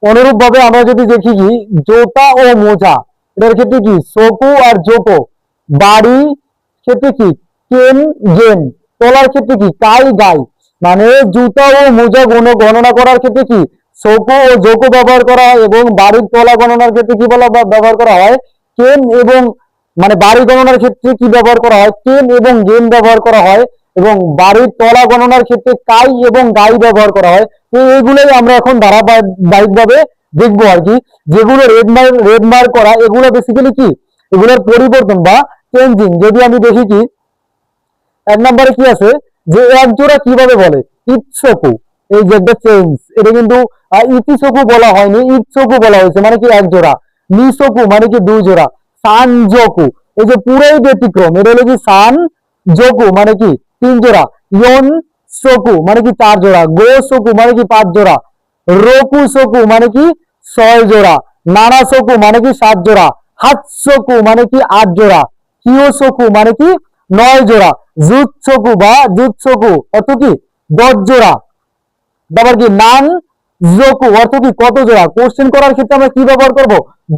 অনুরূপ ভাবে আমরা যদি দেখি কি জোতা ও মোজা, এটার ক্ষেত্রে কি সোকু আর জোকো, বাড়ি ক্ষেত্রে কি কেন গেন, তলার ক্ষেত্রে কি কাই গাই। মানে জুতা ও মোজা গণনা করার ক্ষেত্রে কি সোকু ও জোকো ব্যবহার করা হয়, এবং বাড়ির তলা গণনার ক্ষেত্রে কি ব্যবহার করা হয় কেন এবং মানে বাড়ি গণনার ক্ষেত্রে কি ব্যবহার করা হয় কেন এবং গেন ব্যবহার করা হয়, এবং বাড়ির তলা গণনার ক্ষেত্রে কাই এবং গাই ব্যবহার করা হয়। তো এইগুলোই আমরা এখন ধারাবাহিকভাবে দেখবো আর কি। যেগুলো রেড মার্ক করা এগুলো বেসিক্যালি কি এগুলোর পরিবর্তন বা চেঞ্জিং। যদি আমি দেখি কি এক নম্বরে কি আছে যে এক জোড়া কিভাবে বলে ইৎসকু, এই যে একটা চেঞ্জ, এটা কিন্তু ইতিসকু বলা হয়নি, ইৎসকু বলা হয়েছে, মানে কি এক জোড়া। নিসকু মানে কি দুই জোড়া। সানজোকু এই যে পুরোই ব্যতিক্রম, এটা হলো কি সান জোকু মানে কি তিন জোড়া। ইয়ন সোকু মানে কি চার জোড়া। গো সোকু মানে কি পাঁচ জোড়া। রোকু সোকু মানে কি ছয় জোড়া। নানা সোকু মানে কি সাত জোড়া। হাতসোকু মানে কি আট জোড়া। কিওসোকু মানে কি নয় জোড়া। জুৎসোকু বা জুৎসোকু অর্থ কি 10 জোড়া। তারপর কি নান জোকু অর্থ কি কত জোড়া। কোশ্চেন করার ক্ষেত্রে আমরা কি ব্যবহার করব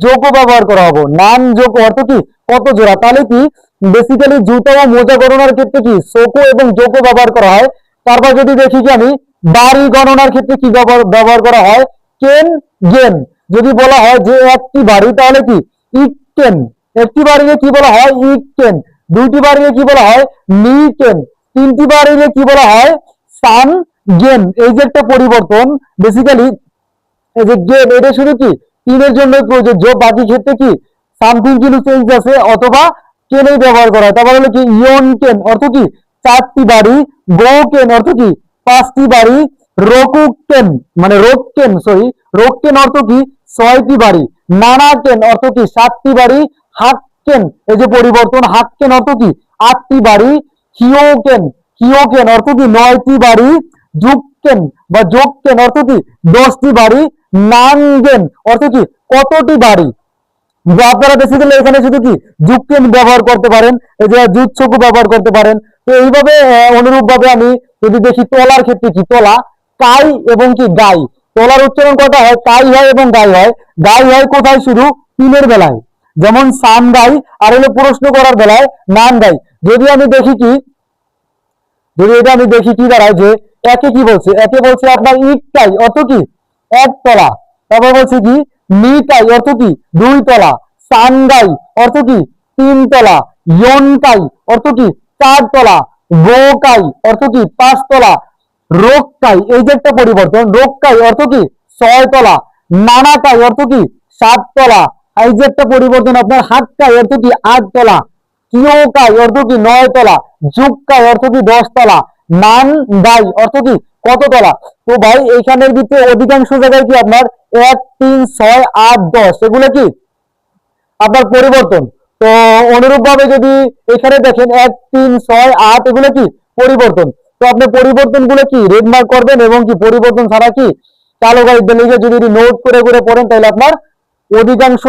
জোকো ব্যবহার করা হবো। নান জোকো অর্থ কি কত জোড়া। তাহলে কি বেসিক্যালি জুতা ও মোজা গণনার ক্ষেত্রে কি সোকো এবং জোকো ব্যবহার করা হয়। তারপর যদি দেখি কি আমি বাড়ি গণনার ক্ষেত্রে কি ব্যবহার করা হয় কেন গেন। যদি বলা হয় যে একটি বাড়ি তাহলে কি ইকটেন। একটি বাড়িকে কি বলা হয় ইকটেন। দুইটি বাড়িকে কি বলা হয় নিকেন। তিনটি বাড়িকে কি বলা হয় সান গেন। এই যে একটা পরিবর্তন বেসিক্যালি এই যে গেন এটা শুধু কি তিনের জন্য প্রযোজ্য, বাকি ক্ষেত্রে কি সামথিং কিন্তু চেঞ্জ আছে অথবা কেনই ব্যবহার করা হয়। তারপর হলো কি ইয়ন কেন অর্থ কি চারটি বাড়ি। গো কেন অর্থ কি পাঁচটি বাড়ি। রোকু কেন মানে রোক কেন সরি রোক কেন অর্থ কি ছয়টি বাড়ি। নানা কেন অর্থ কি সাতটি বাড়ি। হাক কেন এই যে পরিবর্তন হাক কেন অর্থ কি আটটি বাড়ি। হিও কেন অর্থ কি নয়টি বাড়ি। যুগকেন বা যোগকেন অর্থ কি 10টি বাড়ি। নানগেন অর্থ কি কতটি বাড়ি। আপনারা বেসিক্যালি এখানে শুধু কি যুগকেন ব্যবহার করতে পারেন, এই যে যুৎসকু ব্যবহার করতে পারেন। তো এইভাবে অনুরূপ ভাবে আমি যদি দেখি তলার ক্ষেত্রে কি তলা কাই এবং কি গাই। তলার উচ্চারণ কটা হয় কাই হয় এবং গাই হয়। গাই হয় কোথায় শুধু তিনের বেলায়, যেমন সান গাই, আর হলো প্রশ্ন করার বেলায় নান গাই। যদি আমি দেখি কি যদি এটা আমি দেখি কি দাঁড়ায় যে একে কি বলছে একে বলছে আপনার ইকটাই অর্থ কি এক তলা। তারপর বলছে কি নিটাই অর্থ কি দুই তলা। সানগাই অর্থ কি তিন তলা। ইয়নকাই অর্থ কি চার তলা। গোকাই অর্থ কি পাঁচ তলা। রোগকাই এই যে একটা পরিবর্তন, রোগকাই অর্থ কি ছয় তলা। নানাকাই অর্থ কি সাত তলা। এই যে একটা পরিবর্তন আপনার হাতকাই অর্থ কি আট তলা। কিয়োকাই অর্থ কি নয় তলা। যুগকাই অর্থ কি 10 তলা। নান গাই অর্থ কি কত তলা। তো ভাই এইখানের ভিতরে অধিকাংশ জায়গায় কি আপনার 1 3 6 8 10 এগুলো কি আপনার পরিবর্তন। তো অনুরূপ ভাবে যদি এখানে দেখেন 1 3 6 8 এগুলো কি পরিবর্তন। তো আপনি পরিবর্তন গুলো কি রেড মার্ক করবেন, এবং কি পরিবর্তন ছাড়া কি কালো গাইড লিখে যদি নোট করে করে পড়েন তাহলে আপনার অধিকাংশ